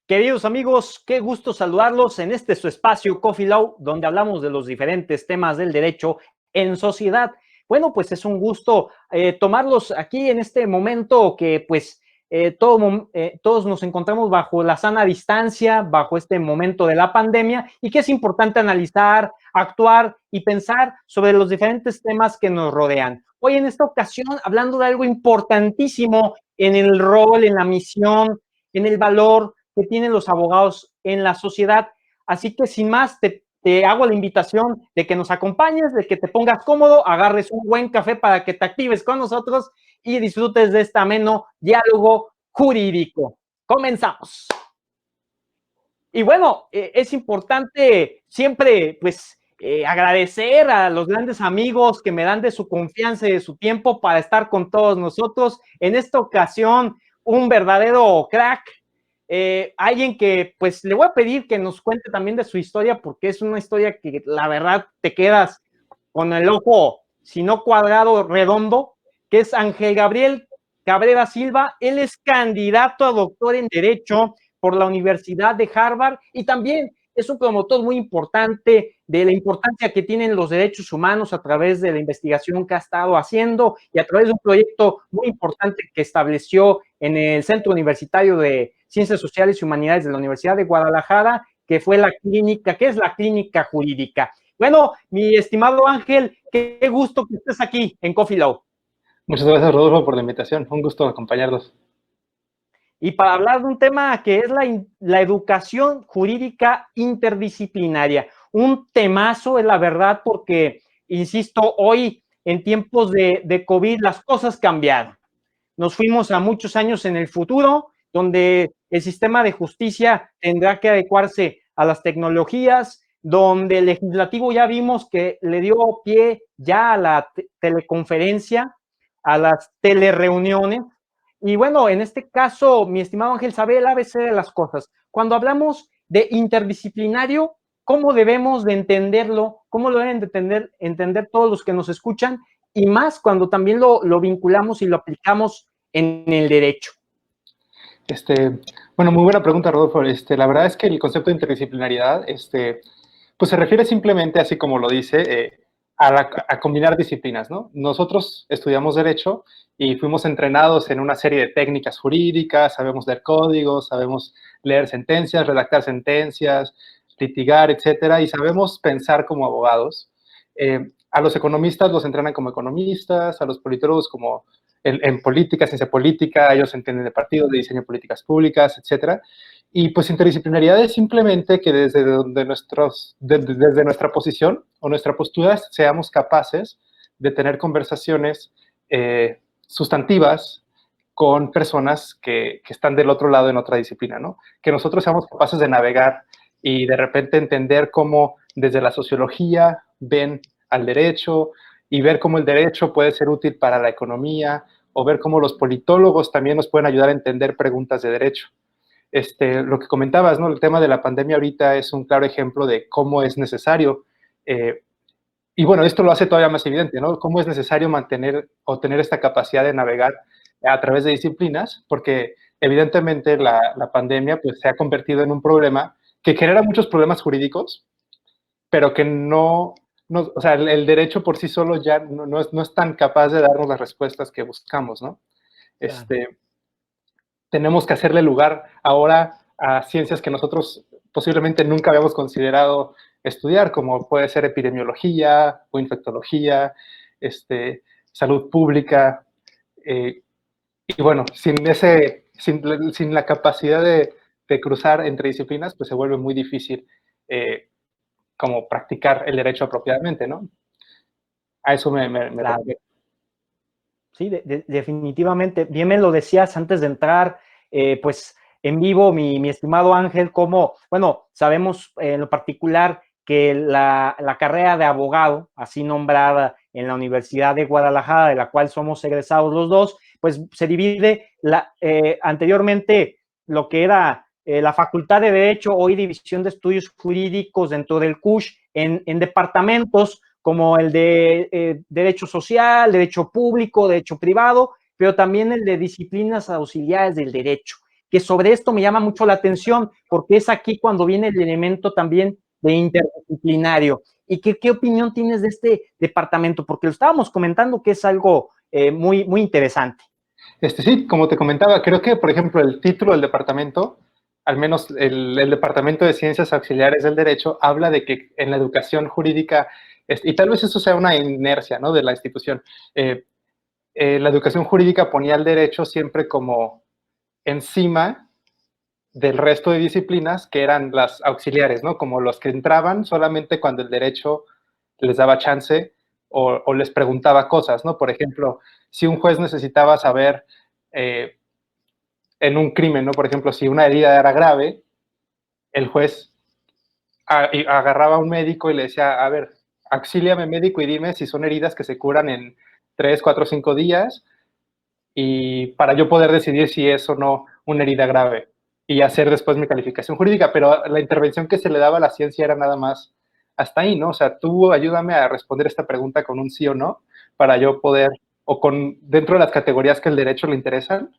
Queridos amigos, qué gusto saludarlos en este su espacio Coffee Law, donde hablamos de los diferentes temas del derecho en sociedad. Bueno, pues es un gusto tomarlos aquí en este momento que pues todos nos encontramos bajo la sana distancia, bajo este momento de la pandemia y que es importante analizar, actuar y pensar sobre los diferentes temas que nos rodean. Hoy en esta ocasión hablando de algo importantísimo en el rol, en la misión, en el valor que tienen los abogados en la sociedad. Así que sin más, te hago la invitación de que nos acompañes, de que te pongas cómodo, agarres un buen café para que te actives con nosotros y disfrutes de este ameno diálogo jurídico. Comenzamos. Y bueno, es importante siempre, pues, agradecer a los grandes amigos que me dan de su confianza y de su tiempo para estar con todos nosotros. En esta ocasión, un verdadero crack, alguien que pues le voy a pedir que nos cuente también de su historia, porque es una historia que la verdad te quedas con el ojo, si no cuadrado, redondo, que es Ángel Gabriel Cabrera Silva. Él es candidato a doctor en Derecho por la Universidad de Harvard y también es un promotor muy importante de la importancia que tienen los derechos humanos a través de la investigación que ha estado haciendo y a través de un proyecto muy importante que estableció en el Centro Universitario de Ciencias Sociales y Humanidades de la Universidad de Guadalajara, que fue la clínica, que es la clínica jurídica. Bueno, mi estimado Ángel, qué gusto que estés aquí en Coffee Law. Muchas gracias, Rodolfo, por la invitación. Un gusto acompañarlos. Y para hablar de un tema que es la educación jurídica interdisciplinaria. Un temazo, es la verdad, porque, insisto, hoy en tiempos de COVID las cosas cambiaron. Nos fuimos a muchos años en el futuro, donde el sistema de justicia tendrá que adecuarse a las tecnologías, donde el legislativo ya vimos que le dio pie ya a la teleconferencia, a las telereuniones. Y bueno, en este caso, mi estimado Ángel, sabe el ABC de las cosas. Cuando hablamos de interdisciplinario, ¿cómo debemos de entenderlo? ¿Cómo lo deben de entender todos los que nos escuchan? Y más cuando también lo vinculamos y lo aplicamos en el derecho. Bueno, muy buena pregunta, Rodolfo. La verdad es que el concepto de interdisciplinariedad, pues se refiere simplemente, así como lo dice, a combinar disciplinas, ¿no? Nosotros estudiamos Derecho y fuimos entrenados en una serie de técnicas jurídicas, sabemos leer códigos, sabemos leer sentencias, redactar sentencias, litigar, etcétera, y sabemos pensar como abogados. A los economistas los entrenan como economistas, a los politólogos como en política, ciencia política, ellos entienden de partidos, de diseño de políticas públicas, etcétera. Y pues interdisciplinaridad es simplemente que desde nuestra posición o nuestra postura seamos capaces de tener conversaciones sustantivas con personas que están del otro lado en otra disciplina, ¿no? Que nosotros seamos capaces de navegar y de repente entender cómo desde la sociología ven al derecho y ver cómo el derecho puede ser útil para la economía o ver cómo los politólogos también nos pueden ayudar a entender preguntas de derecho. Lo que comentabas, ¿no? El tema de la pandemia ahorita es un claro ejemplo de cómo es necesario, y bueno, esto lo hace todavía más evidente, ¿no? Cómo es necesario mantener o tener esta capacidad de navegar a través de disciplinas, porque evidentemente la pandemia pues, se ha convertido en un problema que genera muchos problemas jurídicos, pero que o sea, el derecho por sí solo ya no es tan capaz de darnos las respuestas que buscamos, ¿no? Claro. Tenemos que hacerle lugar ahora a ciencias que nosotros posiblemente nunca habíamos considerado estudiar, como puede ser epidemiología o infectología, salud pública. Y bueno, sin la capacidad de cruzar entre disciplinas, pues se vuelve muy difícil como practicar el derecho apropiadamente, ¿no? A eso me Claro. refiero. Sí, definitivamente. Bien me lo decías antes de entrar, pues en vivo, mi estimado Ángel, como, bueno, sabemos en lo particular que la carrera de abogado, así nombrada en la Universidad de Guadalajara, de la cual somos egresados los dos, pues se divide anteriormente lo que era la Facultad de Derecho, hoy División de Estudios Jurídicos dentro del CUSH, en departamentos como el de derecho social, derecho público, derecho privado, pero también el de disciplinas auxiliares del derecho. que sobre esto me llama mucho la atención, porque es aquí cuando viene el elemento también de interdisciplinario. ¿Y qué opinión tienes de este departamento? Porque lo estábamos comentando que es algo muy, muy interesante. Sí, como te comentaba, creo que, por ejemplo, el título del departamento, al menos el Departamento de Ciencias Auxiliares del Derecho, habla de que en la educación jurídica, y tal vez eso sea una inercia, ¿no?, de la institución, la educación jurídica ponía el derecho siempre como encima del resto de disciplinas que eran las auxiliares, ¿no? Como los que entraban solamente cuando el derecho les daba chance o les preguntaba cosas, ¿no? Por ejemplo, si un juez necesitaba saber eh, en un crimen, ¿no? Por ejemplo, si una herida era grave, el juez agarraba a un médico y le decía, a ver, auxíliame médico y dime si son heridas que se curan en 3, 4, 5 días y para yo poder decidir si es o no una herida grave y hacer después mi calificación jurídica, pero la intervención que se le daba a la ciencia era nada más hasta ahí, ¿no? O sea, tú ayúdame a responder esta pregunta con un sí o no para yo poder, o con dentro de las categorías que el derecho le interesan,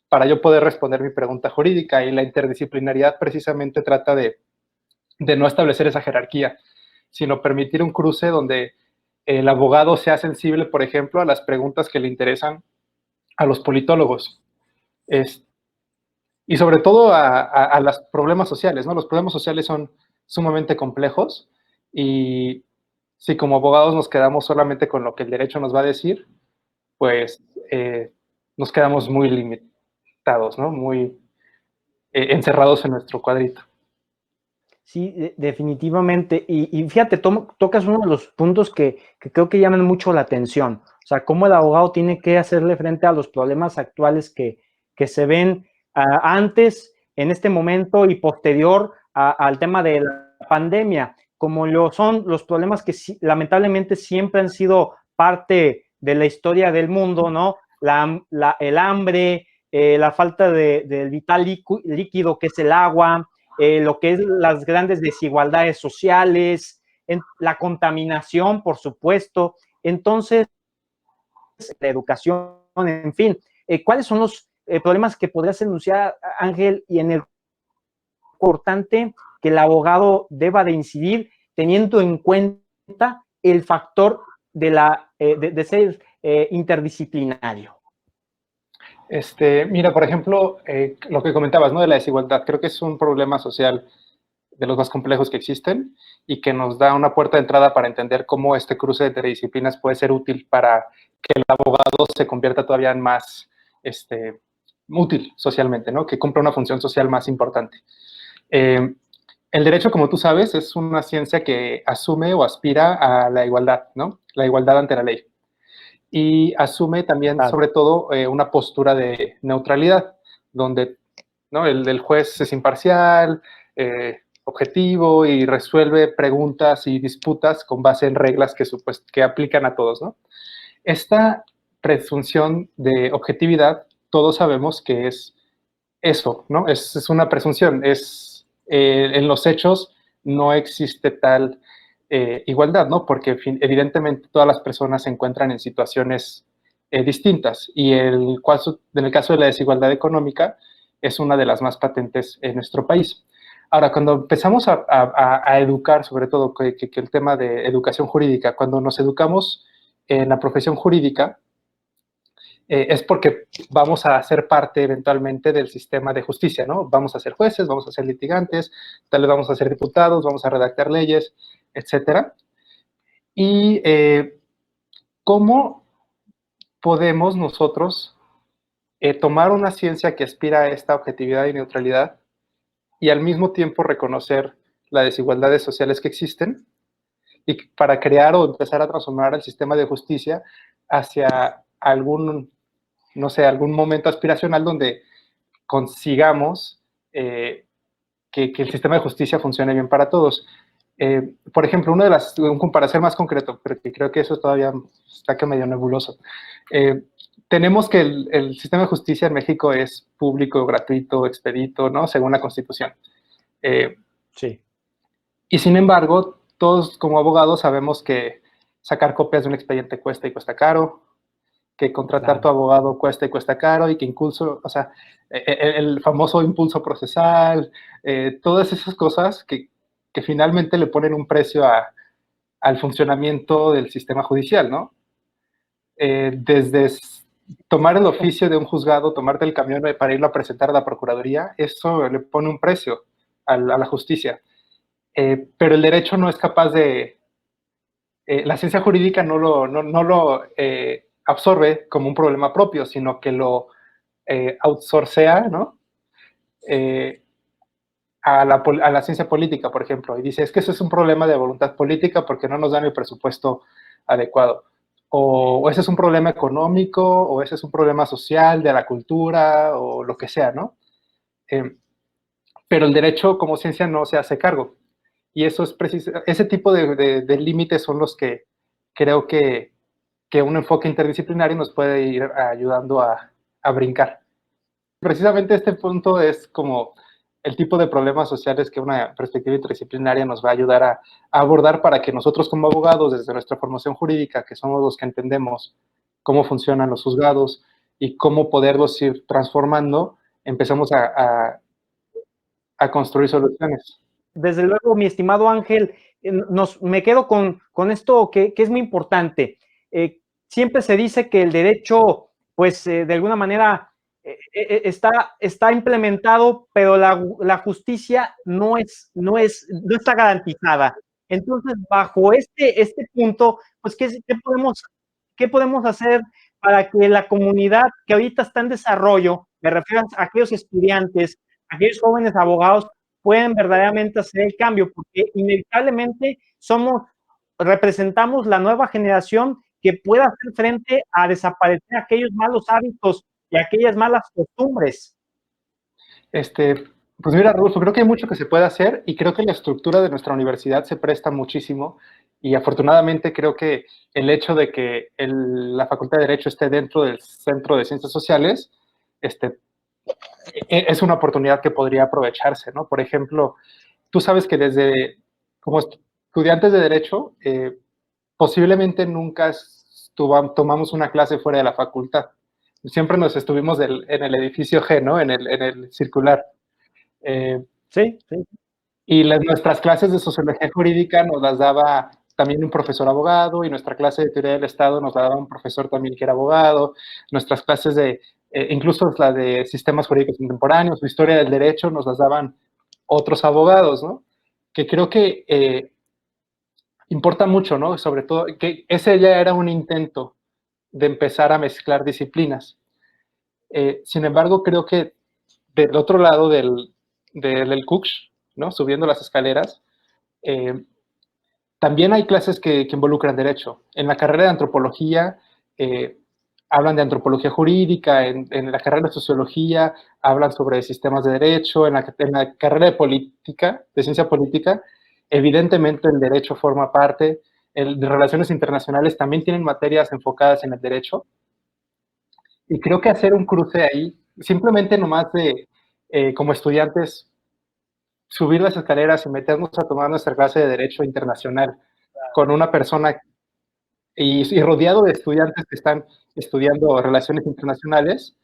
para yo poder responder mi pregunta jurídica. Y la interdisciplinariedad precisamente trata de no establecer esa jerarquía, sino permitir un cruce donde el abogado sea sensible, por ejemplo, a las preguntas que le interesan a los politólogos. Es, y sobre todo a los problemas sociales, ¿no? Los problemas sociales son sumamente complejos y si como abogados nos quedamos solamente con lo que el derecho nos va a decir, pues nos quedamos muy limitados, ¿no? Muy encerrados en nuestro cuadrito. Sí, definitivamente. Y fíjate, tocas uno de los puntos que creo que llaman mucho la atención. O sea, cómo el abogado tiene que hacerle frente a los problemas actuales que se ven antes, en este momento y posterior al tema de la pandemia, como lo son los problemas que lamentablemente siempre han sido parte de la historia del mundo, ¿no? El hambre, la falta del vital líquido que es el agua, lo que es las grandes desigualdades sociales, la contaminación, por supuesto. Entonces, la educación, en fin, ¿cuáles son los problemas que podrías enunciar, Ángel, y en el importante que el abogado deba de incidir teniendo en cuenta el factor de ser interdisciplinario? Mira, por ejemplo, lo que comentabas, ¿no? De la desigualdad, creo que es un problema social de los más complejos que existen y que nos da una puerta de entrada para entender cómo este cruce de disciplinas puede ser útil para que el abogado se convierta todavía en más útil socialmente, ¿no? Que cumpla una función social más importante. El derecho, como tú sabes, es una ciencia que asume o aspira a la igualdad, ¿no? La igualdad ante la ley. Y asume también, Claro. sobre todo, una postura de neutralidad, donde, ¿no?, el juez es imparcial, objetivo y resuelve preguntas y disputas con base en reglas que aplican a todos, ¿no? Esta presunción de objetividad, todos sabemos que es eso, ¿no? Es una presunción, en los hechos no existe tal igualdad, ¿no? Porque evidentemente todas las personas se encuentran en situaciones distintas y en el caso de la desigualdad económica es una de las más patentes en nuestro país. Ahora, cuando empezamos a educar, sobre todo que el tema de educación jurídica, cuando nos educamos en la profesión jurídica, es porque vamos a ser parte eventualmente del sistema de justicia, ¿no? Vamos a ser jueces, vamos a ser litigantes, tal vez vamos a ser diputados, vamos a redactar leyes, etcétera. Y cómo podemos nosotros tomar una ciencia que aspira a esta objetividad y neutralidad y al mismo tiempo reconocer las desigualdades sociales que existen y para crear o empezar a transformar el sistema de justicia hacia algún, no sé, algún momento aspiracional donde consigamos que el sistema de justicia funcione bien para todos. Por ejemplo, para ser más concreto, pero que creo que eso todavía está que medio nebuloso, tenemos que el sistema de justicia en México es público, gratuito, expedito, ¿no? Según la Constitución. Sí. Y sin embargo, todos como abogados sabemos que sacar copias de un expediente cuesta y cuesta caro, que contratar Claro. tu abogado cuesta y cuesta caro y que incluso, o sea, el famoso impulso procesal, todas esas cosas que finalmente le ponen un precio al funcionamiento del sistema judicial, ¿no? Desde tomar el oficio de un juzgado, tomarte el camión para irlo a presentar a la Procuraduría, eso le pone un precio a la justicia. Pero el derecho no es capaz de, la ciencia jurídica no lo absorbe como un problema propio, sino que lo outsourcea, ¿no? Eh, a la ciencia política, por ejemplo, y dice, es que eso es un problema de voluntad política porque no nos dan el presupuesto adecuado. O ese es un problema económico, o ese es un problema social, de la cultura, o lo que sea, ¿no? Eh, pero el derecho como ciencia no se hace cargo. Y eso es ese tipo de límites son los que creo que un enfoque interdisciplinario nos puede ir ayudando a brincar. Precisamente este punto es como el tipo de problemas sociales que una perspectiva interdisciplinaria nos va a ayudar a abordar para que nosotros como abogados, desde nuestra formación jurídica, que somos los que entendemos cómo funcionan los juzgados y cómo poderlos ir transformando, empezamos a construir soluciones. Desde luego, mi estimado Ángel, me quedo con esto que es muy importante. Siempre se dice que el derecho, pues, de alguna manera está implementado, pero la justicia no está garantizada. Entonces, bajo este punto, pues, ¿qué podemos hacer para que la comunidad que ahorita está en desarrollo, me refiero a aquellos estudiantes, aquellos jóvenes abogados, pueden verdaderamente hacer el cambio? Porque inevitablemente representamos la nueva generación que pueda hacer frente a desaparecer aquellos malos hábitos y aquellas malas costumbres. Pues mira, Rodolfo, creo que hay mucho que se puede hacer y creo que la estructura de nuestra universidad se presta muchísimo y afortunadamente creo que el hecho de que la Facultad de Derecho esté dentro del Centro de Ciencias Sociales es una oportunidad que podría aprovecharse, ¿no? Por ejemplo, tú sabes que como estudiantes de Derecho, posiblemente nunca tomamos una clase fuera de la facultad. Siempre nos estuvimos en el edificio G, ¿no? En el circular. Eh, Sí, sí. y nuestras clases de sociología jurídica nos las daba también un profesor abogado, y nuestra clase de teoría del Estado nos la daba un profesor también que era abogado. Nuestras clases incluso la de sistemas jurídicos contemporáneos o historia del derecho, nos las daban otros abogados, ¿no? Que creo que importa mucho, ¿no? Sobre todo, que ese ya era un intento de empezar a mezclar disciplinas. Sin embargo, creo que del otro lado del CUCH, ¿no? Subiendo las escaleras, también hay clases que involucran derecho. En la carrera de antropología hablan de antropología jurídica, en la carrera de sociología hablan sobre sistemas de derecho, en la carrera de política, de ciencia política, evidentemente el derecho forma parte. De relaciones internacionales también tienen materias enfocadas en el derecho. Y creo que hacer un cruce ahí, simplemente nomás como estudiantes, subir las escaleras y meternos a tomar nuestra clase de Derecho Internacional con una persona y rodeado de estudiantes que están estudiando relaciones internacionales,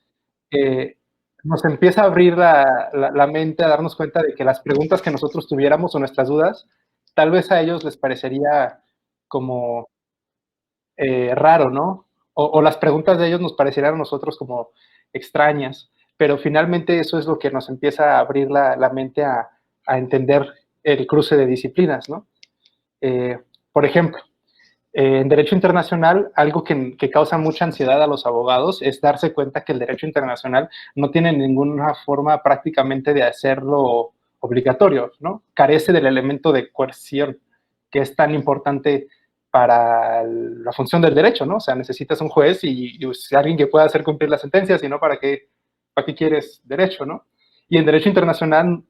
nos empieza a abrir la mente, a darnos cuenta de que las preguntas que nosotros tuviéramos o nuestras dudas, tal vez a ellos les parecería como raro, ¿no? O las preguntas de ellos nos parecieran a nosotros como extrañas, pero finalmente eso es lo que nos empieza a abrir la mente a entender el cruce de disciplinas, ¿no? Por ejemplo, en derecho internacional, algo que causa mucha ansiedad a los abogados es darse cuenta que el derecho internacional no tiene ninguna forma prácticamente de hacerlo obligatorio, ¿no? Carece del elemento de coerción, que es tan importante para la función del derecho, ¿no? O sea, necesitas un juez y alguien que pueda hacer cumplir la sentencia, si no, ¿para qué quieres derecho, no? Y en derecho internacional,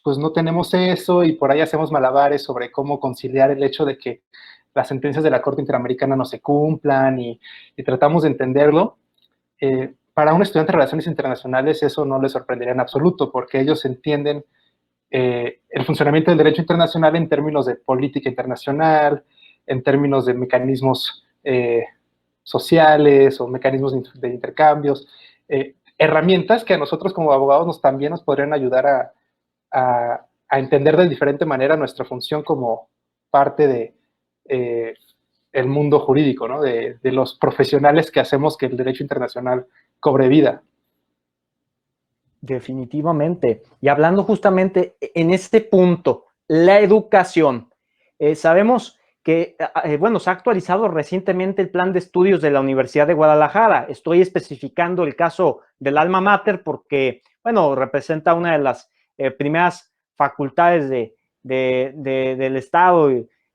pues no tenemos eso y por ahí hacemos malabares sobre cómo conciliar el hecho de que las sentencias de la Corte Interamericana no se cumplan y tratamos de entenderlo. Para un estudiante de Relaciones Internacionales eso no les sorprendería en absoluto, porque ellos entienden el funcionamiento del derecho internacional en términos de política internacional, en términos de mecanismos sociales o mecanismos de intercambios, herramientas que a nosotros como abogados también nos podrían ayudar a entender de diferente manera nuestra función como parte de el mundo jurídico, ¿no? De los profesionales que hacemos que el derecho internacional cobre vida. Definitivamente. Y hablando justamente en este punto, la educación. Sabemos que, bueno, se ha actualizado recientemente el plan de estudios de la Universidad de Guadalajara. Estoy especificando el caso del Alma Mater porque, bueno, representa una de las primeras facultades del Estado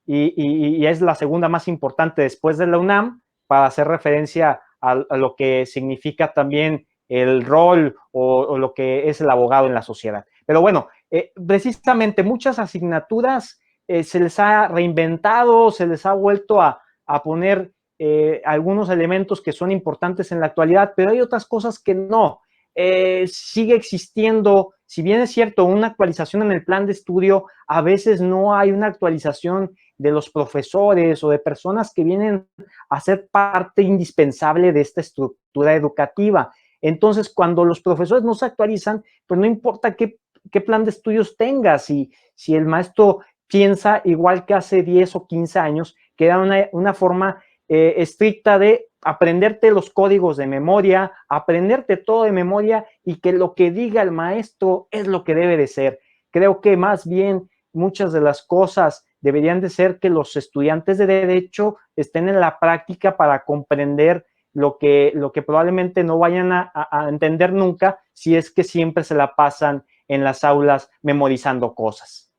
y es la segunda más importante después de la UNAM, para hacer referencia a lo que significa también el rol o lo que es el abogado en la sociedad. Pero bueno, precisamente muchas asignaturas se les ha reinventado, se les ha vuelto a poner algunos elementos que son importantes en la actualidad, pero hay otras cosas que no. Sigue existiendo, si bien es cierto, una actualización en el plan de estudio, a veces no hay una actualización de los profesores o de personas que vienen a ser parte indispensable de esta estructura educativa. Entonces, cuando los profesores no se actualizan, pues no importa qué plan de estudios tengas, si el maestro piensa igual que hace 10 o 15 años, que era una forma estricta de aprenderte los códigos de memoria, aprenderte todo de memoria y que lo que diga el maestro es lo que debe de ser. Creo que más bien muchas de las cosas deberían de ser que los estudiantes de derecho estén en la práctica para comprender lo que probablemente no vayan a entender nunca si es que siempre se la pasan en las aulas memorizando cosas.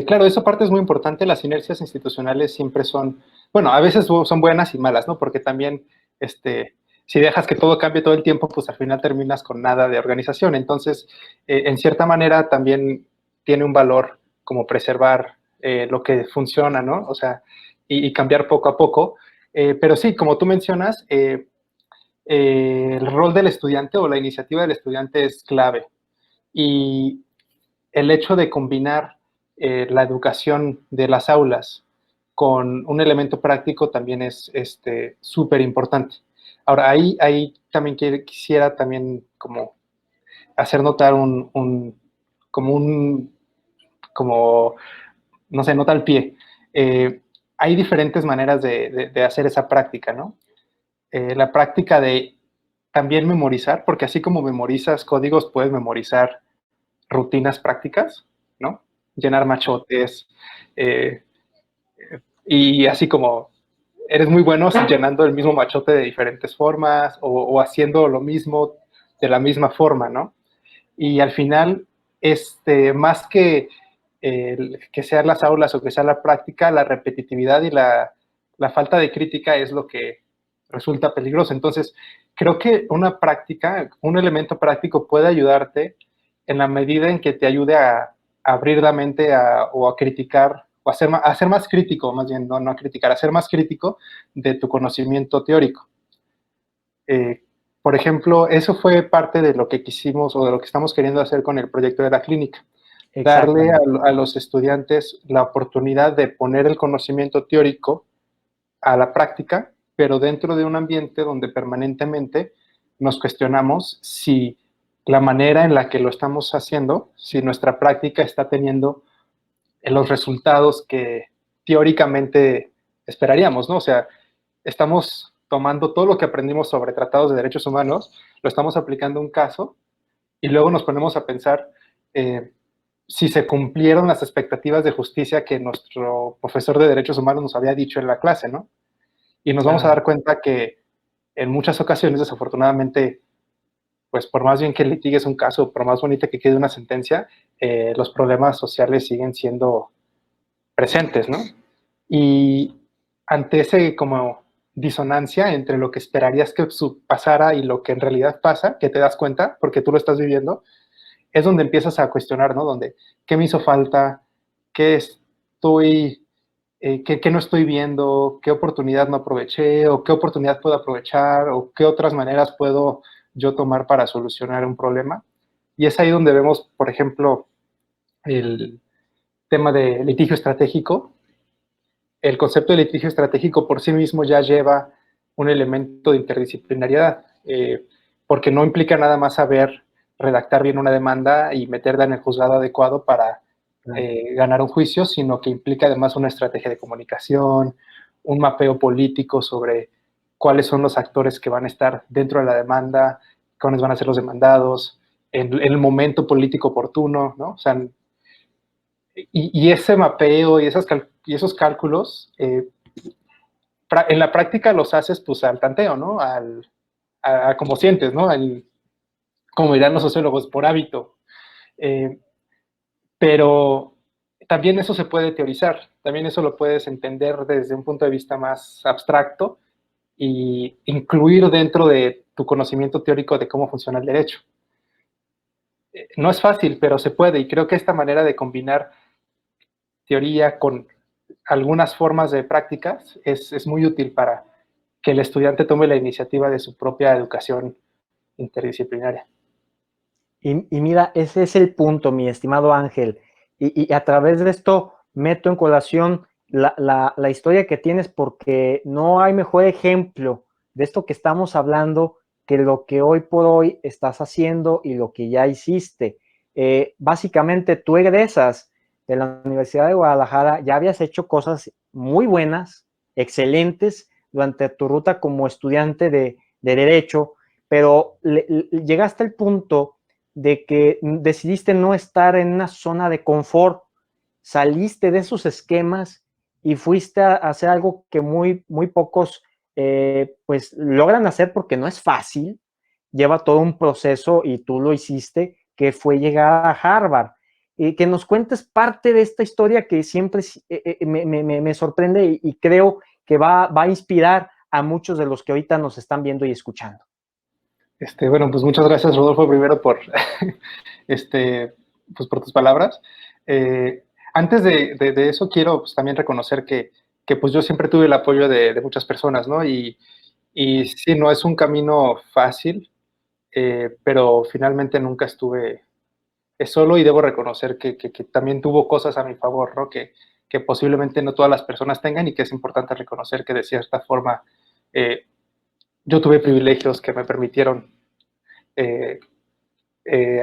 Claro, esa parte es muy importante. Las inercias institucionales siempre son, bueno, a veces son buenas y malas, ¿no? Porque también, si dejas que todo cambie todo el tiempo, pues al final terminas con nada de organización. Entonces, en cierta manera también tiene un valor como preservar lo que funciona, ¿no? O sea, y cambiar poco a poco. Pero sí, como tú mencionas, el rol del estudiante o la iniciativa del estudiante es clave. Y el hecho de combinar la educación de las aulas con un elemento práctico también es súper importante. Ahora, ahí también quisiera también como hacer notar como, no sé, nota al pie. Hay diferentes maneras de hacer esa práctica, ¿no? La práctica de también memorizar, porque así como memorizas códigos, puedes memorizar rutinas prácticas, ¿no? Llenar machotes, eh, y así como eres muy bueno llenando el mismo machote de diferentes formas o haciendo lo mismo de la misma forma, ¿no? Y al final, más que sean las aulas o que sea la práctica, la repetitividad y la falta de crítica es lo que resulta peligroso. Entonces, creo que una práctica, un elemento práctico puede ayudarte en la medida en que te ayude a abrir la mente o a criticar, o a ser más crítico, más bien, no a criticar, a ser más crítico de tu conocimiento teórico. Por ejemplo, eso fue parte de lo que quisimos o de lo que estamos queriendo hacer con el proyecto de la clínica. Darle a los estudiantes la oportunidad de poner el conocimiento teórico a la práctica, pero dentro de un ambiente donde permanentemente nos cuestionamos si la manera en la que lo estamos haciendo, si nuestra práctica está teniendo los resultados que teóricamente esperaríamos, ¿no? O sea, estamos tomando todo lo que aprendimos sobre tratados de derechos humanos, lo estamos aplicando a un caso y luego nos ponemos a pensar si se cumplieron las expectativas de justicia que nuestro profesor de derechos humanos nos había dicho en la clase, ¿no? Y nos vamos a dar cuenta que en muchas ocasiones, desafortunadamente, pues por más bien que litigues un caso, por más bonita que quede una sentencia, los problemas sociales siguen siendo presentes, ¿no? Y ante ese como disonancia entre lo que esperarías que pasara y lo que en realidad pasa, que te das cuenta porque tú lo estás viviendo, es donde empiezas a cuestionar, ¿no? Donde, ¿qué me hizo falta? ¿Qué estoy, qué no estoy viendo? ¿Qué oportunidad no aproveché? ¿O qué oportunidad puedo aprovechar? ¿O qué otras maneras puedo yo tomar para solucionar un problema? Y es ahí donde vemos, por ejemplo, el tema de litigio estratégico. El concepto de litigio estratégico por sí mismo ya lleva un elemento de interdisciplinariedad, porque no implica nada más saber redactar bien una demanda y meterla en el juzgado adecuado para ganar un juicio, sino que implica además una estrategia de comunicación, un mapeo político sobre cuáles son los actores que van a estar dentro de la demanda, cuáles van a ser los demandados, en el momento político oportuno, ¿no? O sea, y ese mapeo y esos cálculos, en la práctica los haces pues al tanteo, ¿no? A como sientes, ¿no? Como dirán los sociólogos, por hábito. Pero también eso se puede teorizar, también eso lo puedes entender desde un punto de vista más abstracto y incluir dentro de tu conocimiento teórico de cómo funciona el derecho. No es fácil, pero se puede, y creo que esta manera de combinar teoría con algunas formas de prácticas es muy útil para que el estudiante tome la iniciativa de su propia educación interdisciplinaria. Y mira, ese es el punto, mi estimado Ángel. Y a través de esto meto en colación la historia que tienes, porque no hay mejor ejemplo de esto que estamos hablando que lo que hoy por hoy estás haciendo y lo que ya hiciste. Básicamente, tú egresas de la Universidad de Guadalajara, ya habías hecho cosas muy buenas, excelentes, durante tu ruta como estudiante de Derecho, pero llegaste al punto de que decidiste no estar en una zona de confort, saliste de esos esquemas y fuiste a hacer algo que muy pocos pues logran hacer, porque no es fácil, lleva todo un proceso y tú lo hiciste, que fue llegar a Harvard. Que nos cuentes parte de esta historia que siempre me sorprende y creo que va a inspirar a muchos de los que ahorita nos están viendo y escuchando. Bueno, pues muchas gracias, Rodolfo, primero por, pues por tus palabras. Antes de eso, quiero pues, también reconocer que pues yo siempre tuve el apoyo de muchas personas, ¿no? Y sí, no es un camino fácil, pero finalmente nunca estuve solo, y debo reconocer que también tuvo cosas a mi favor, ¿no? Que posiblemente no todas las personas tengan, y que es importante reconocer que de cierta forma yo tuve privilegios que me permitieron eh,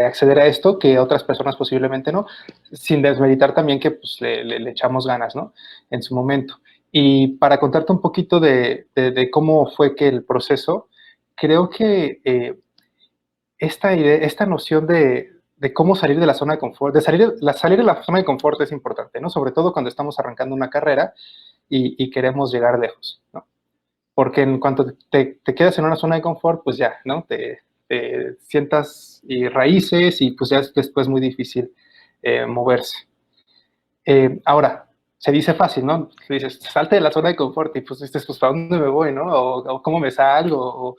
acceder a esto, que otras personas posiblemente no, sin desmeritar también que pues, le echamos ganas, ¿no? En su momento. Y para contarte un poquito de cómo fue que el proceso, creo que esta noción de cómo salir de la zona de confort, salir de la zona de confort es importante, ¿no? Sobre todo cuando estamos arrancando una carrera y queremos llegar lejos, ¿no? Porque en cuanto te quedas en una zona de confort, pues ya, ¿no? Te sientas y raíces, y pues ya es después muy difícil moverse. Ahora, se dice fácil, ¿no? Dices, salte de la zona de confort, y pues dices, pues ¿para dónde me voy, no? O ¿cómo me salgo?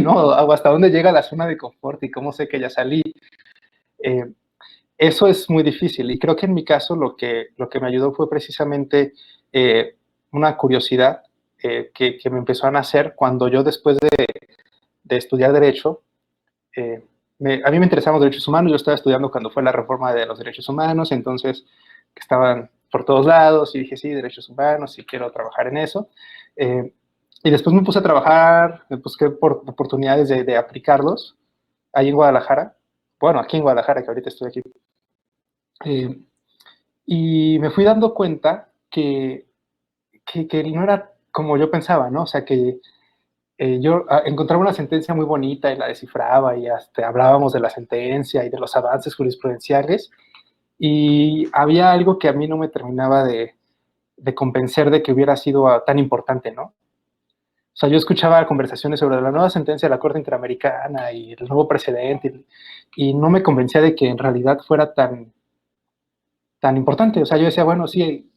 ¿No? O hasta dónde llega la zona de confort y cómo sé que ya salí. Eh, Eso es muy difícil, y creo que en mi caso lo que me ayudó fue precisamente una curiosidad que me empezó a nacer cuando yo, después de estudiar Derecho, a mí me interesaban los derechos humanos. Yo estaba estudiando cuando fue la reforma de los derechos humanos, entonces que estaban por todos lados, y dije, sí, derechos humanos, y quiero trabajar en eso. Y después me puse a trabajar, me busqué por oportunidades de aplicarlos ahí en Guadalajara, bueno, aquí en Guadalajara, que ahorita estoy aquí. Eh, y me fui dando cuenta que no era como yo pensaba, ¿no? O sea, que yo encontraba una sentencia muy bonita y la descifraba, y hasta hablábamos de la sentencia y de los avances jurisprudenciales, y había algo que a mí no me terminaba de convencer de que hubiera sido tan importante, ¿no? O sea, yo escuchaba conversaciones sobre la nueva sentencia de la Corte Interamericana y el nuevo precedente, y no me convencía de que en realidad fuera tan importante. O sea, yo decía, bueno, sí,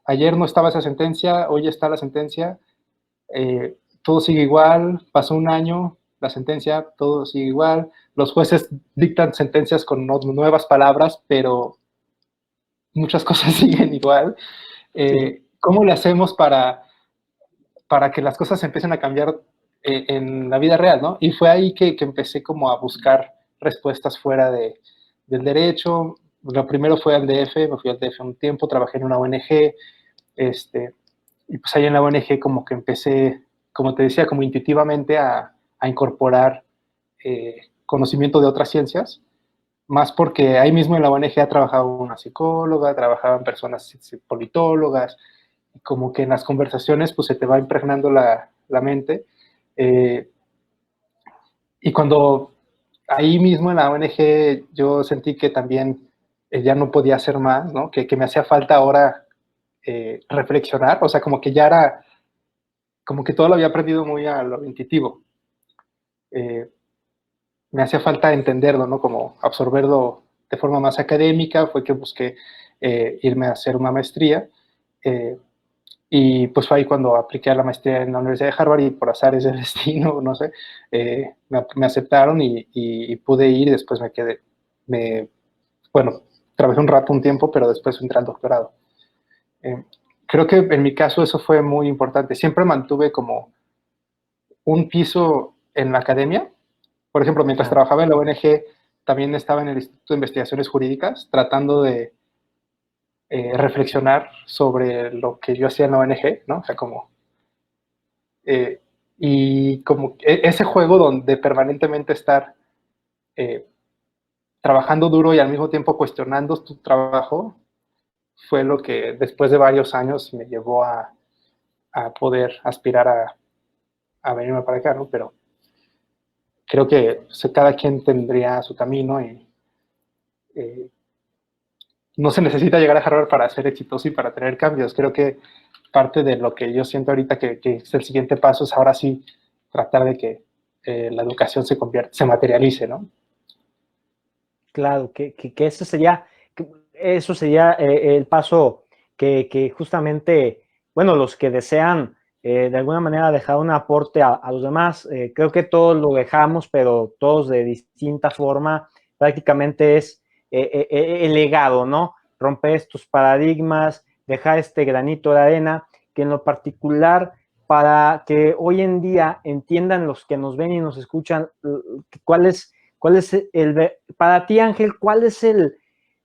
ayer no estaba esa sentencia, hoy está la sentencia, todo sigue igual, pasó un año, la sentencia, todo sigue igual, los jueces dictan sentencias con nuevas palabras, pero muchas cosas siguen igual. Sí. ¿Cómo le hacemos para que las cosas empiecen a cambiar en la vida real, ¿no? Y fue ahí que empecé como a buscar respuestas fuera del derecho. Lo primero fue al DF, me fui al DF un tiempo, trabajé en una ONG, y pues ahí en la ONG como que empecé como te decía, como intuitivamente a incorporar conocimiento de otras ciencias, más porque ahí mismo en la ONG ha trabajado una psicóloga, trabajaban personas politólogas, y como que en las conversaciones pues se te va impregnando la mente. Y cuando ahí mismo en la ONG yo sentí que también ya no podía hacer más, ¿no? Que me hacía falta ahora reflexionar, o sea, como que ya era, como que todo lo había aprendido muy a lo intuitivo. Me hacía falta entenderlo, ¿no? Como absorberlo de forma más académica, fue que busqué irme a hacer una maestría. Y pues fue ahí cuando apliqué a la maestría en la Universidad de Harvard y por azares del destino, no sé, me aceptaron y pude ir y después me quedé. Bueno, trabajé un rato, un tiempo, pero después entré al doctorado. Creo que en mi caso eso fue muy importante. Siempre mantuve como un piso en la academia. Por ejemplo, mientras trabajaba en la ONG, también estaba en el Instituto de Investigaciones Jurídicas tratando de reflexionar sobre lo que yo hacía en la ONG, ¿no? O sea, como... y como ese juego donde permanentemente estar trabajando duro y al mismo tiempo cuestionando tu trabajo, fue lo que después de varios años me llevó a poder aspirar a venirme para acá, ¿no? Pero creo que cada quien tendría su camino y no se necesita llegar a Harvard para ser exitoso y para tener cambios. Creo que parte de lo que yo siento ahorita que es el siguiente paso es ahora sí tratar de que la educación se materialice, ¿no? Claro, que eso sería el paso que justamente, bueno, los que desean de alguna manera dejar un aporte a los demás, creo que todos lo dejamos, pero todos de distinta forma, prácticamente es el legado, ¿no? Romper estos paradigmas, dejar este granito de arena, que en lo particular, para que hoy en día entiendan los que nos ven y nos escuchan, cuál es para ti, Ángel, cuál es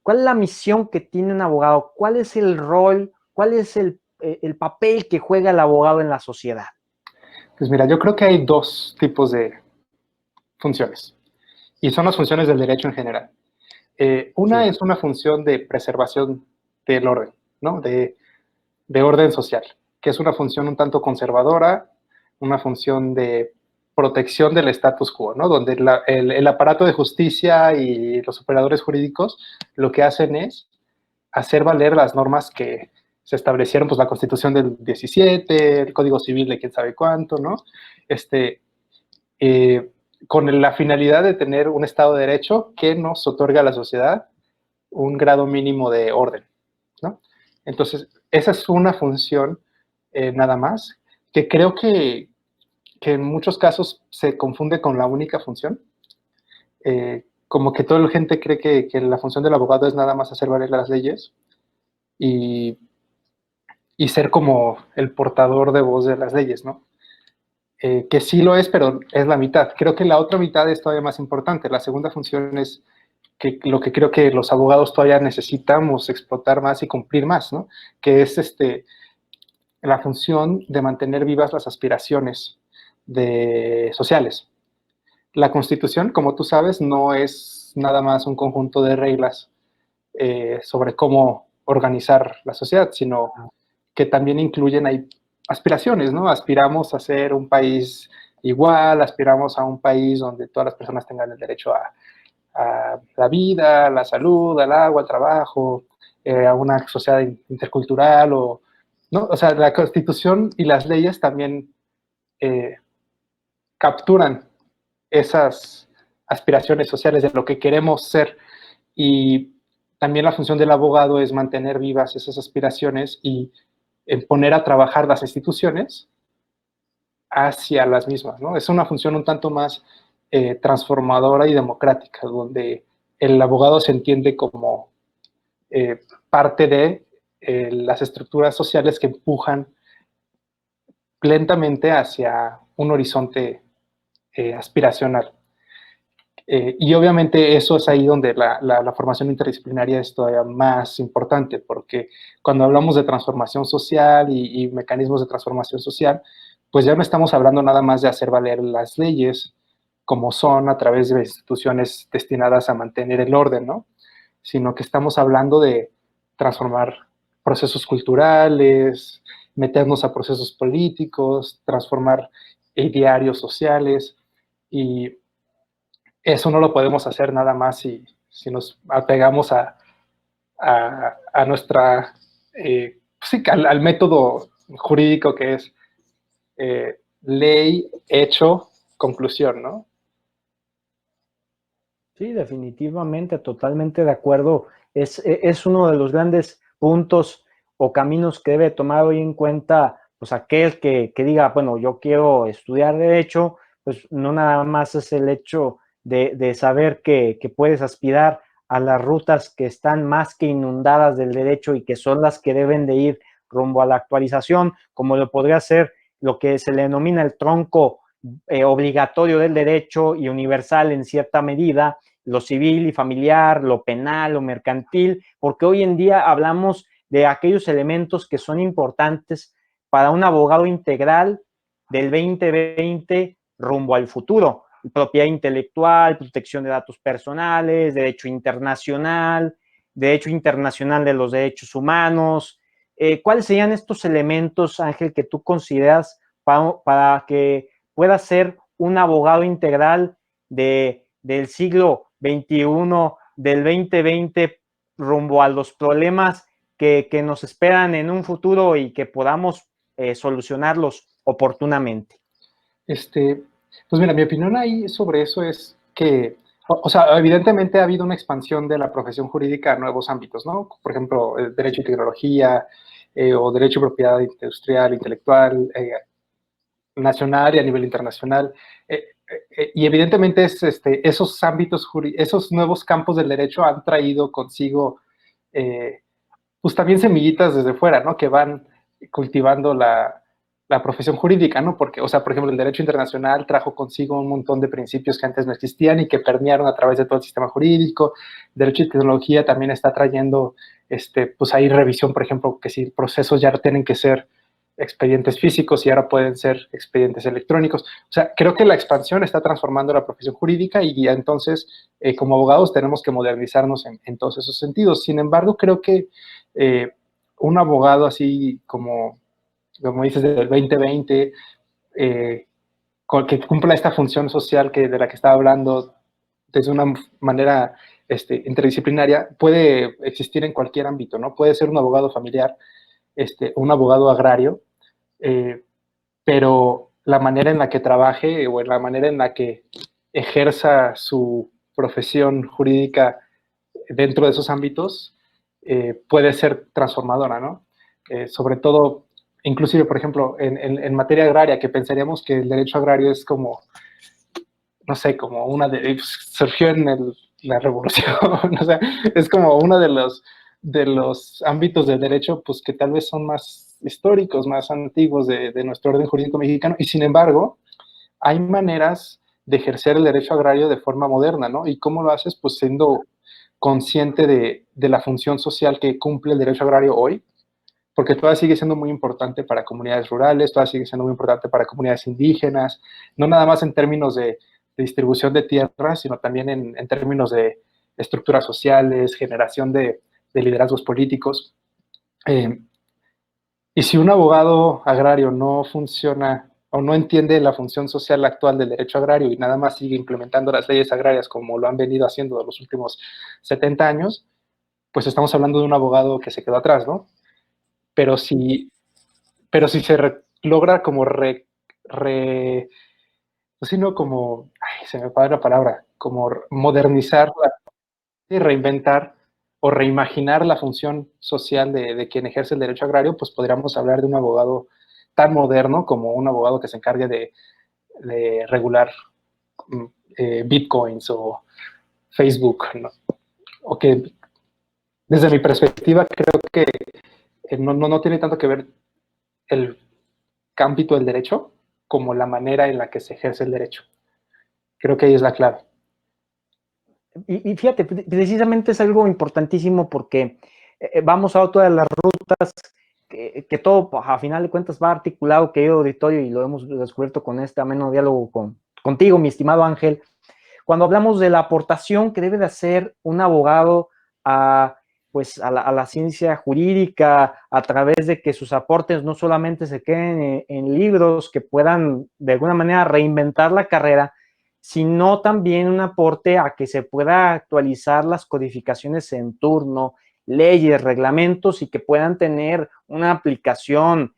la misión que tiene un abogado? ¿Cuál es el rol? ¿Cuál es el papel que juega el abogado en la sociedad? Pues mira, yo creo que hay dos tipos de funciones y son las funciones del derecho en general. Una Sí. es una función de preservación del orden, ¿no? De orden social, que es una función un tanto conservadora, una función de protección del status quo, ¿no? Donde el aparato de justicia y los operadores jurídicos lo que hacen es hacer valer las normas que se establecieron, pues la Constitución del 17, el Código Civil de quién sabe cuánto, ¿no? Con la finalidad de tener un Estado de Derecho que nos otorga a la sociedad un grado mínimo de orden, ¿no? Entonces, esa es una función nada más, que creo que en muchos casos se confunde con la única función. Como que toda la gente cree que la función del abogado es nada más hacer valer las leyes y, y ser como el portador de voz de las leyes, ¿no? Que sí lo es, pero es la mitad. Creo que la otra mitad es todavía más importante. La segunda función es que lo que creo que los abogados todavía necesitamos explotar más y cumplir más, ¿no? Que es la función de mantener vivas las aspiraciones sociales. La Constitución, como tú sabes, no es nada más un conjunto de reglas sobre cómo organizar la sociedad, sino que también incluyen ahí aspiraciones, ¿no? Aspiramos a ser un país igual, aspiramos a un país donde todas las personas tengan el derecho a la vida, a la salud, al agua, al trabajo, a una sociedad intercultural, ¿no? O sea, la Constitución y las leyes también capturan esas aspiraciones sociales de lo que queremos ser y también la función del abogado es mantener vivas esas aspiraciones y poner a trabajar las instituciones hacia las mismas, ¿no? Es una función un tanto más transformadora y democrática, donde el abogado se entiende como parte de las estructuras sociales que empujan lentamente hacia un horizonte aspiracional. Y obviamente eso es ahí donde la formación interdisciplinaria es todavía más importante, porque cuando hablamos de transformación social y mecanismos de transformación social, pues ya no estamos hablando nada más de hacer valer las leyes como son a través de instituciones destinadas a mantener el orden, ¿no? Sino que estamos hablando de transformar procesos culturales, meternos a procesos políticos, transformar idearios sociales, y eso no lo podemos hacer nada más si nos apegamos a nuestra, sí, al método jurídico que es ley, hecho, conclusión, ¿no? Sí, definitivamente, totalmente de acuerdo. Es uno de los grandes puntos o caminos que debe tomar hoy en cuenta, pues aquel que diga, bueno, yo quiero estudiar derecho, pues no nada más es el hecho de saber que puedes aspirar a las rutas que están más que inundadas del derecho y que son las que deben de ir rumbo a la actualización, como lo podría ser lo que se le denomina el tronco obligatorio del derecho y universal en cierta medida, lo civil y familiar, lo penal, lo mercantil, porque hoy en día hablamos de aquellos elementos que son importantes para un abogado integral del 2020 rumbo al futuro. Propiedad intelectual, protección de datos personales, derecho internacional de los derechos humanos. ¿Cuáles serían estos elementos, Ángel, que tú consideras para que pueda ser un abogado integral del siglo XXI, del 2020, rumbo a los problemas que nos esperan en un futuro y que podamos solucionarlos oportunamente? Pues mira, mi opinión ahí sobre eso es que, o sea, evidentemente ha habido una expansión de la profesión jurídica a nuevos ámbitos, ¿no? Por ejemplo, el derecho y tecnología, o derecho y propiedad industrial, intelectual, nacional y a nivel internacional. Y evidentemente esos ámbitos, esos nuevos campos del derecho han traído consigo, pues también semillitas desde fuera, ¿no? Que van cultivando la profesión jurídica, ¿no? Porque, o sea, por ejemplo, el derecho internacional trajo consigo un montón de principios que antes no existían y que permearon a través de todo el sistema jurídico. Derecho y tecnología también está trayendo, pues ahí revisión, por ejemplo, que si procesos ya tienen que ser expedientes físicos y ahora pueden ser expedientes electrónicos. O sea, creo que la expansión está transformando la profesión jurídica y ya entonces, como abogados, tenemos que modernizarnos en todos esos sentidos. Sin embargo, creo que un abogado así como dices, del 2020, que cumpla esta función social de la que estaba hablando desde una manera interdisciplinaria, puede existir en cualquier ámbito, ¿no? Puede ser un abogado familiar, un abogado agrario, pero la manera en la que trabaje o en la manera en la que ejerza su profesión jurídica dentro de esos ámbitos puede ser transformadora, ¿no? Sobre todo, inclusive, por ejemplo, en materia agraria, que pensaríamos que el derecho agrario es como, no sé, como surgió en la revolución, o sea, es como uno de los ámbitos del derecho, pues que tal vez son más históricos, más antiguos de nuestro orden jurídico mexicano, y sin embargo, hay maneras de ejercer el derecho agrario de forma moderna, ¿no? ¿Y cómo lo haces? Pues siendo consciente de la función social que cumple el derecho agrario hoy, porque todavía sigue siendo muy importante para comunidades rurales, todavía sigue siendo muy importante para comunidades indígenas, no nada más en términos de distribución de tierras, sino también en términos de estructuras sociales, generación de liderazgos políticos. Y si un abogado agrario no funciona o no entiende la función social actual del derecho agrario y nada más sigue implementando las leyes agrarias como lo han venido haciendo los últimos 70 años, pues estamos hablando de un abogado que se quedó atrás, ¿no? Pero si, pero si logra como pues sí, no como, ay, se me fue la palabra, como modernizar y reinventar o reimaginar la función social de quien ejerce el derecho agrario, pues podríamos hablar de un abogado tan moderno como un abogado que se encargue de regular bitcoins o Facebook, ¿no? O que desde mi perspectiva creo que no tiene tanto que ver el ámbito del derecho como la manera en la que se ejerce el derecho. Creo que ahí es la clave. Y fíjate, precisamente es algo importantísimo porque vamos a otra de las rutas que todo, a final de cuentas, va articulado, querido auditorio, y lo hemos descubierto con este ameno diálogo contigo, mi estimado Ángel, cuando hablamos de la aportación que debe de hacer un abogado a, pues, a la ciencia jurídica, a través de que sus aportes no solamente se queden en libros que puedan de alguna manera reinventar la carrera, sino también un aporte a que se pueda actualizar las codificaciones en turno, leyes, reglamentos, y que puedan tener una aplicación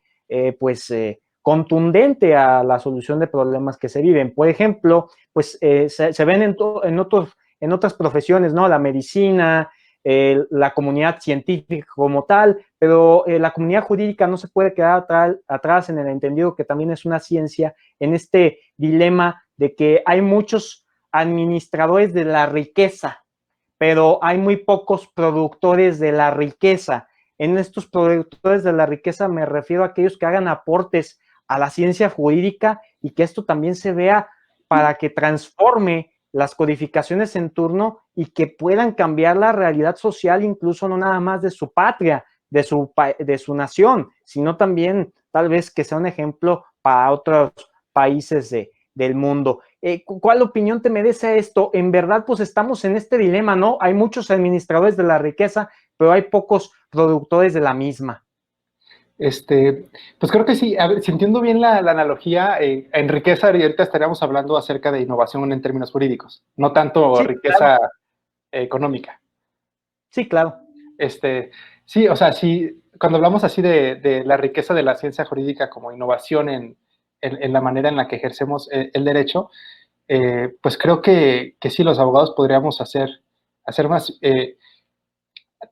contundente a la solución de problemas que se viven. Por ejemplo, pues se ven en otras profesiones, ¿no? La medicina, la comunidad científica como tal, pero la comunidad jurídica no se puede quedar atrás en el entendido que también es una ciencia, en este dilema de que hay muchos administradores de la riqueza, pero hay muy pocos productores de la riqueza. En estos productores de la riqueza me refiero a aquellos que hagan aportes a la ciencia jurídica y que esto también se vea para que transforme las codificaciones en turno y que puedan cambiar la realidad social, incluso no nada más de su patria, de su nación, sino también tal vez que sea un ejemplo para otros países del mundo. ¿Cuál opinión te merece esto? En verdad, pues estamos en este dilema, ¿no? Hay muchos administradores de la riqueza, pero hay pocos productores de la misma. Pues creo que sí, a ver, si entiendo bien la analogía, en riqueza ahorita estaríamos hablando acerca de innovación en términos jurídicos, no tanto Sí, riqueza claro. económica. Sí, claro. Sí, o sea, sí, cuando hablamos así de la riqueza de la ciencia jurídica como innovación en la manera en la que ejercemos el derecho, pues creo que sí, los abogados podríamos hacer más.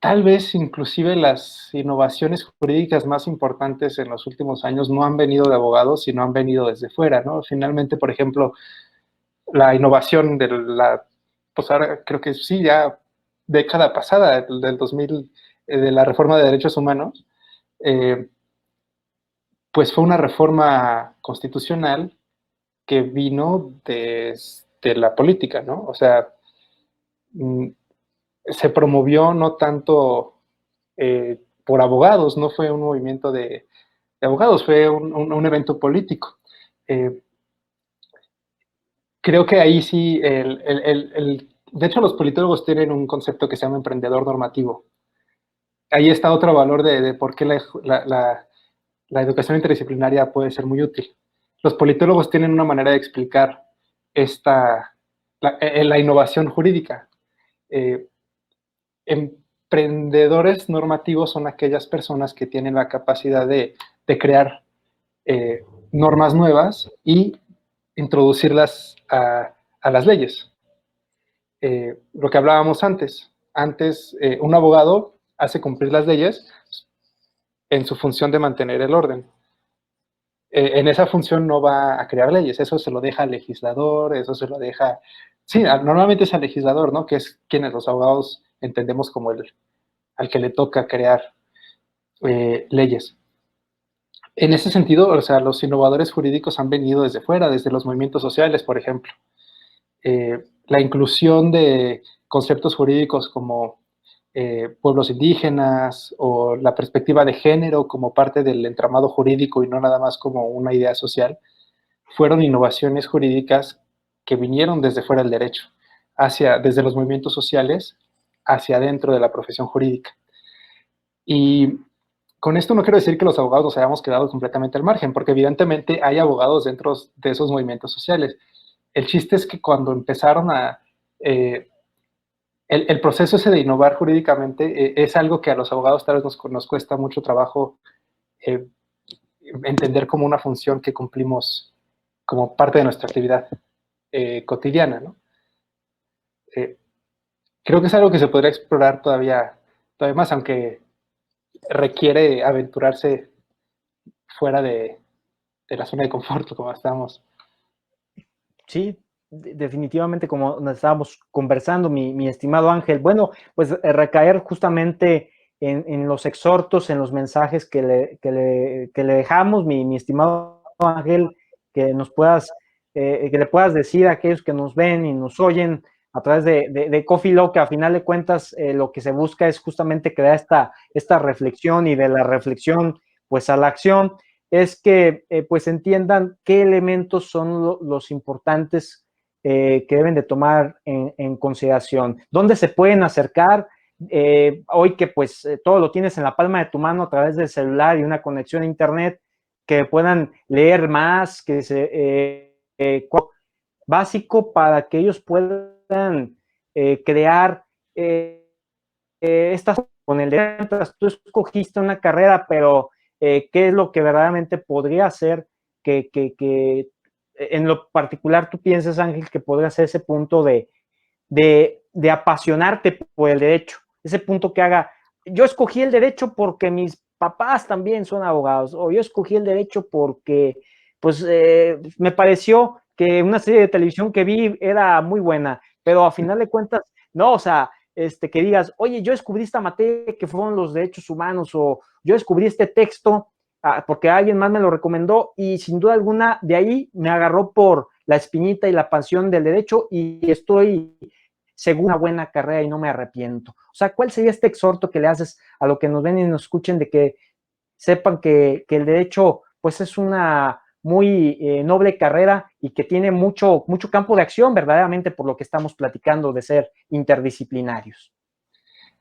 Tal vez inclusive las innovaciones jurídicas más importantes en los últimos años no han venido de abogados, sino han venido desde fuera, ¿no? Finalmente, por ejemplo, la innovación de pues ahora creo que sí, ya década pasada, del 2000, de la reforma de derechos humanos, eh, pues fue una reforma constitucional que vino desde la política, ¿no? O sea, mm, se promovió no tanto por abogados, no fue un movimiento de abogados, fue un evento político. Eh, Creo que ahí sí, de hecho los politólogos tienen un concepto que se llama emprendedor normativo. Ahí está otro valor de por qué la educación interdisciplinaria puede ser muy útil. Los politólogos tienen una manera de explicar la innovación jurídica. Eh, Emprendedores normativos son aquellas personas que tienen la capacidad de crear normas nuevas y introducirlas a las leyes. Lo que hablábamos antes. Antes, un abogado hace cumplir las leyes en su función de mantener el orden. En esa función no va a crear leyes, eso se lo deja al legislador, eso se lo deja, sí, normalmente es al legislador, ¿no? Que es quienes los abogados entendemos como al que le toca crear leyes. En ese sentido, o sea, los innovadores jurídicos han venido desde fuera, desde los movimientos sociales, por ejemplo. La inclusión de conceptos jurídicos como pueblos indígenas o la perspectiva de género como parte del entramado jurídico y no nada más como una idea social, fueron innovaciones jurídicas que vinieron desde fuera del derecho, desde los movimientos sociales hacia adentro de la profesión jurídica. Y con esto no quiero decir que los abogados nos hayamos quedado completamente al margen, porque evidentemente hay abogados dentro de esos movimientos sociales. El chiste es que cuando empezaron el proceso ese de innovar jurídicamente es algo que a los abogados tal vez nos cuesta mucho trabajo eh, entender como una función que cumplimos como parte de nuestra actividad cotidiana, ¿no? Eh, Creo que es algo que se podría explorar todavía más, aunque requiere aventurarse fuera de la zona de confort, como estamos. Sí, definitivamente, como nos estábamos conversando, mi estimado Ángel. Bueno, pues recaer justamente en los exhortos, en los mensajes que le dejamos, mi estimado Ángel, que nos puedas, que le puedas decir a aquellos que nos ven y nos oyen a través de Coffee Low, que a final de cuentas lo que se busca es justamente crear esta reflexión, y de la reflexión pues a la acción, es que pues entiendan qué elementos son los importantes que deben de tomar en consideración, dónde se pueden acercar. Hoy que pues todo lo tienes en la palma de tu mano a través del celular y una conexión a internet, que puedan leer más, que básico para que ellos puedan crear estas con el de tú escogiste una carrera, pero qué es lo que verdaderamente podría hacer que en lo particular tú piensas, Ángel, que podría ser ese punto de apasionarte por el derecho, ese punto que haga, yo escogí el derecho porque mis papás también son abogados, o yo escogí el derecho porque pues me pareció que una serie de televisión que vi era muy buena, pero a final de cuentas, no, o sea, que digas, oye, yo descubrí esta materia que fueron los derechos humanos, o yo descubrí este texto porque alguien más me lo recomendó, y sin duda alguna de ahí me agarró por la espinita y la pasión del derecho, y estoy según una buena carrera y no me arrepiento. O sea, ¿cuál sería este exhorto que le haces a lo que nos ven y nos escuchen de que sepan que el derecho pues es una muy noble carrera y que tiene mucho campo de acción verdaderamente por lo que estamos platicando de ser interdisciplinarios?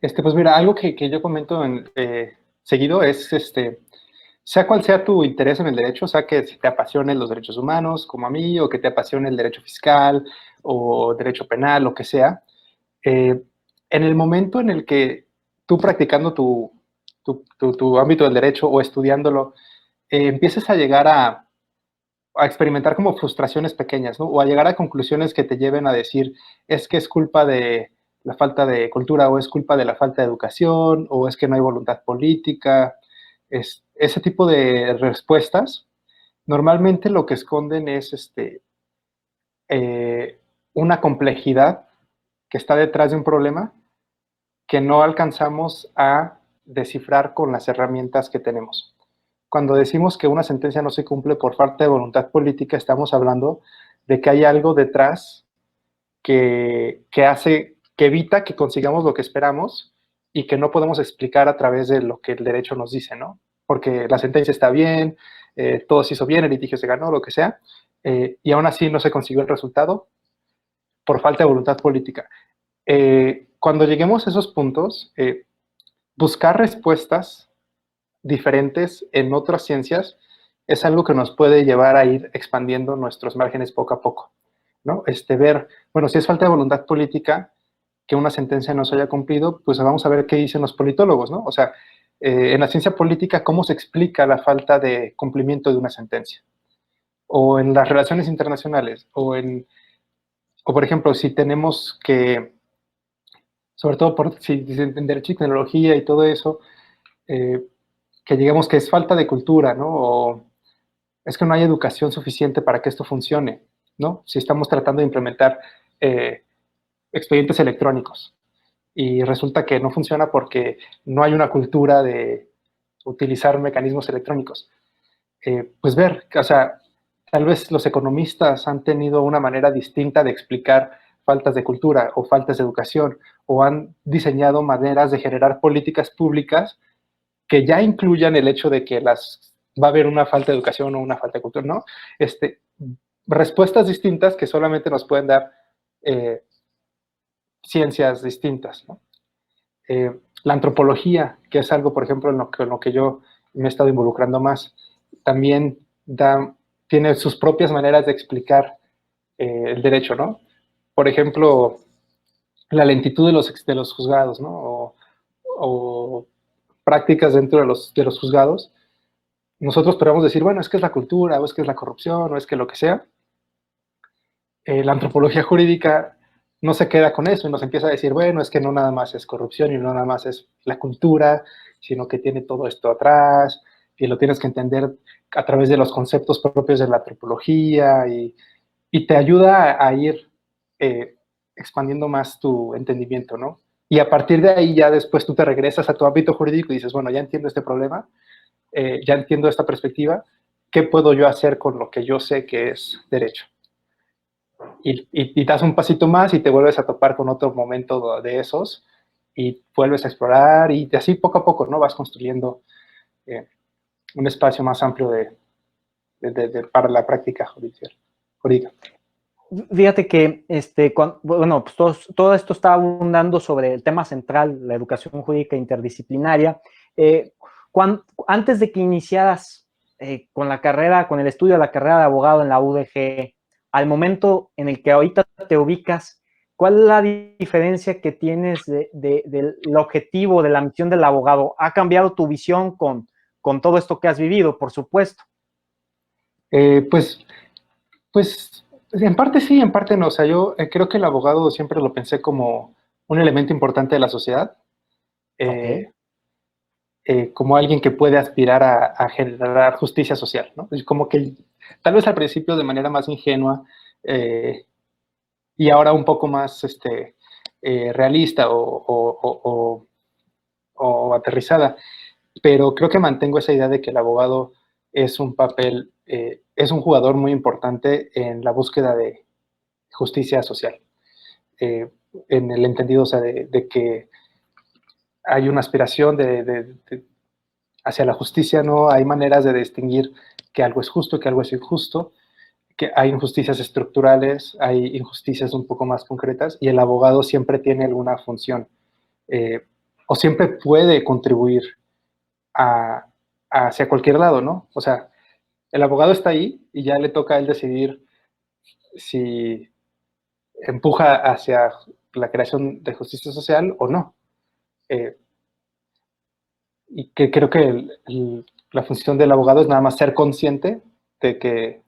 Pues mira, algo que yo comento seguido es, sea cual sea tu interés en el derecho, o sea, que si te apasionen los derechos humanos, como a mí, o que te apasione el derecho fiscal o derecho penal, lo que sea, en el momento en el que tú practicando tu ámbito del derecho o estudiándolo, empieces a llegar a experimentar como frustraciones pequeñas, ¿no? O a llegar a conclusiones que te lleven a decir, es que es culpa de la falta de cultura, o es culpa de la falta de educación, o es que no hay voluntad política. Ese tipo de respuestas normalmente lo que esconden es una complejidad que está detrás de un problema que no alcanzamos a descifrar con las herramientas que tenemos. Cuando decimos que una sentencia no se cumple por falta de voluntad política, estamos hablando de que hay algo detrás que evita que consigamos lo que esperamos y que no podemos explicar a través de lo que el derecho nos dice, ¿no? Porque la sentencia está bien, todo se hizo bien, el litigio se ganó, lo que sea, y aún así no se consiguió el resultado por falta de voluntad política. Cuando lleguemos a esos puntos, buscar respuestas diferentes en otras ciencias es algo que nos puede llevar a ir expandiendo nuestros márgenes poco a poco, ¿no? Ver, bueno, si es falta de voluntad política que una sentencia no se haya cumplido, pues vamos a ver qué dicen los politólogos, ¿no? O sea, en la ciencia política, ¿cómo se explica la falta de cumplimiento de una sentencia? O en las relaciones internacionales, o por ejemplo, si tenemos que, sobre todo si en derecho y tecnología y todo eso, que digamos que es falta de cultura, ¿no? O es que no hay educación suficiente para que esto funcione, ¿no? Si estamos tratando de implementar expedientes electrónicos y resulta que no funciona porque no hay una cultura de utilizar mecanismos electrónicos. Pues ver, o sea, tal vez los economistas han tenido una manera distinta de explicar faltas de cultura o faltas de educación, o han diseñado maneras de generar políticas públicas que ya incluyan el hecho de que va a haber una falta de educación o una falta de cultura, ¿no? Respuestas distintas que solamente nos pueden dar ciencias distintas, ¿no? La antropología, que es algo, por ejemplo, en lo que yo me he estado involucrando más, también tiene sus propias maneras de explicar el derecho, ¿no? Por ejemplo, la lentitud de los juzgados, ¿no? O prácticas dentro de los juzgados. Nosotros podemos decir, bueno, es que es la cultura, o es que es la corrupción, o es que lo que sea. La antropología jurídica no se queda con eso y nos empieza a decir, bueno, es que no nada más es corrupción y no nada más es la cultura, sino que tiene todo esto atrás y lo tienes que entender a través de los conceptos propios de la antropología y te ayuda a ir expandiendo más tu entendimiento, ¿no? Y a partir de ahí ya después tú te regresas a tu ámbito jurídico y dices, bueno, ya entiendo este problema, ya entiendo esta perspectiva, ¿qué puedo yo hacer con lo que yo sé que es derecho? Y das un pasito más y te vuelves a topar con otro momento de esos y vuelves a explorar y así poco a poco, ¿no? Vas construyendo un espacio más amplio para la práctica jurídica. Fíjate que, bueno, pues todo esto está abundando sobre el tema central, la educación jurídica interdisciplinaria. Antes de que iniciaras con la carrera, con el estudio de la carrera de abogado en la UDG, al momento en el que ahorita te ubicas, ¿cuál es la diferencia que tienes del objetivo, de la misión del abogado? ¿Ha cambiado tu visión con todo esto que has vivido, por supuesto? Pues en parte sí, en parte no. O sea, yo creo que el abogado siempre lo pensé como un elemento importante de la sociedad, Ok. como alguien que puede aspirar a generar justicia social, ¿no? Es como que tal vez al principio de manera más ingenua y ahora un poco más realista o aterrizada, pero creo que mantengo esa idea de que el abogado es un papel, es un jugador muy importante en la búsqueda de justicia social, en el entendido, o sea, de que hay una aspiración hacia la justicia, no hay maneras de distinguir que algo es justo, que algo es injusto, que hay injusticias estructurales, hay injusticias un poco más concretas, y el abogado siempre tiene alguna función, eh, o siempre puede contribuir hacia cualquier lado, ¿no? O sea, el abogado está ahí y ya le toca a él decidir si empuja hacia la creación de justicia social o no. Eh, y que creo que la función del abogado es nada más ser consciente de que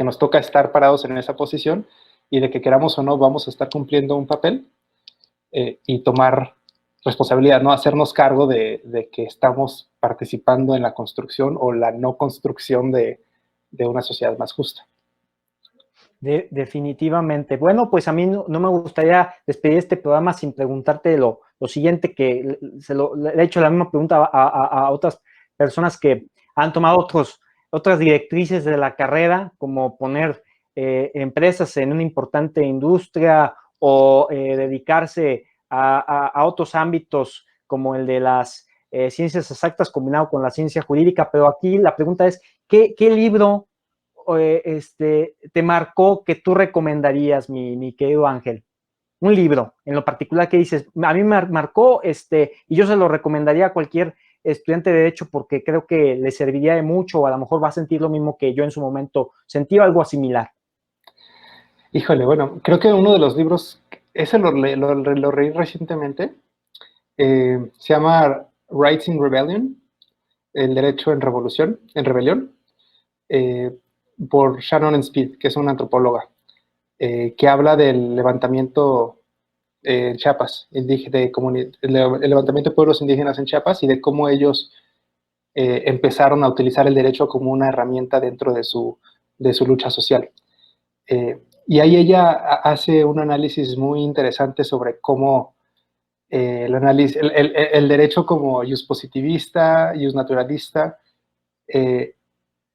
nos toca estar parados en esa posición y de que queramos o no vamos a estar cumpliendo un papel y tomar responsabilidad, no hacernos cargo de que estamos participando en la construcción o la no construcción de una sociedad más justa. Definitivamente. Bueno, pues a mí no me gustaría despedir este programa sin preguntarte lo siguiente, que le he hecho la misma pregunta a otras personas que han tomado otras directrices de la carrera, como poner empresas en una importante industria o dedicarse a otros ámbitos como el de las ciencias exactas combinado con la ciencia jurídica. Pero aquí la pregunta es, ¿qué libro te marcó que tú recomendarías, mi querido Ángel? Un libro en lo particular que dices, a mí me marcó y yo se lo recomendaría a cualquier estudiante de Derecho porque creo que le serviría de mucho o a lo mejor va a sentir lo mismo que yo en su momento sentí algo similar. Híjole, bueno, creo que uno de los libros, ese lo leí recientemente, se llama Rights in Rebellion, El Derecho en Rebelión, eh, por Shannon Speed, que es una antropóloga, que habla del levantamiento en Chiapas, el levantamiento de pueblos indígenas en Chiapas y de cómo ellos empezaron a utilizar el derecho como una herramienta dentro de su lucha social. Y ahí ella hace un análisis muy interesante sobre cómo el derecho como positivista, naturalista,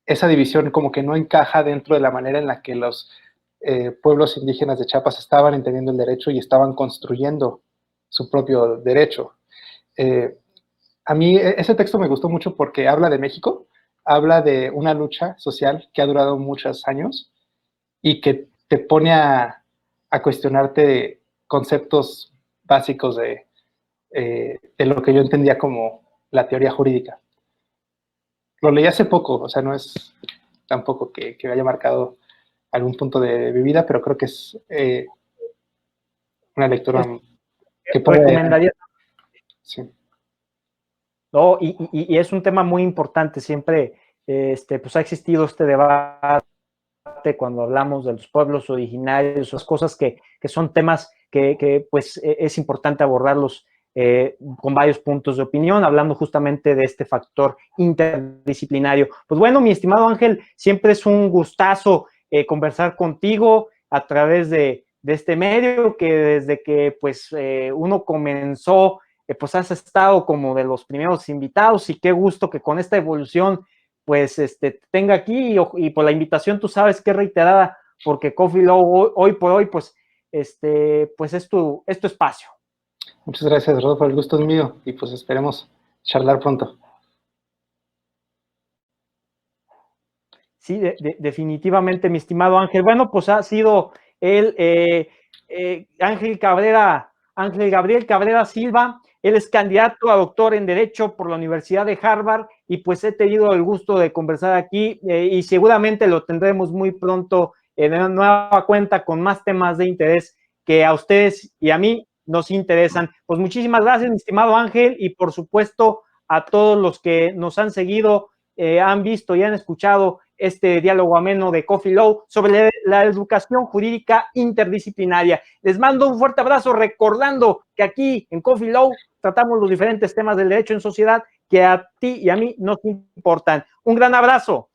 esa división como que no encaja dentro de la manera en la que los pueblos indígenas de Chiapas estaban entendiendo el derecho y estaban construyendo su propio derecho. Eh, a mí ese texto me gustó mucho porque habla de México, habla de una lucha social que ha durado muchos años y que te pone a cuestionarte conceptos básicos de lo que yo entendía como la teoría jurídica. Lo leí hace poco, o sea, no es tampoco que haya marcado algún punto de mi vida, pero creo que es una lectura que puede... Recomendaría. Sí. No, y es un tema muy importante, siempre pues ha existido este debate cuando hablamos de los pueblos originarios, esas cosas que son temas que pues es importante abordarlos con varios puntos de opinión, hablando justamente de este factor interdisciplinario. Pues bueno, mi estimado Ángel, siempre es un gustazo conversar contigo a través de este medio, que desde que pues uno comenzó, pues has estado como de los primeros invitados y qué gusto que con esta evolución pues tenga aquí y por la invitación tú sabes que es reiterada porque Coffee Law hoy por hoy pues pues es tu espacio. Muchas gracias, Rodolfo. El gusto es mío y pues esperemos charlar pronto. Sí, definitivamente, mi estimado Ángel. Bueno, pues ha sido el Ángel Gabriel Cabrera Silva. Él es candidato a doctor en Derecho por la Universidad de Harvard y pues he tenido el gusto de conversar aquí y seguramente lo tendremos muy pronto en una nueva cuenta con más temas de interés que a ustedes y a mí nos interesan. Pues muchísimas gracias, mi estimado Ángel, y por supuesto a todos los que nos han seguido, han visto y han escuchado este diálogo ameno de Coffee Law sobre la educación jurídica interdisciplinaria. Les mando un fuerte abrazo recordando que aquí en Coffee Law tratamos los diferentes temas del derecho en sociedad que a ti y a mí nos importan. Un gran abrazo.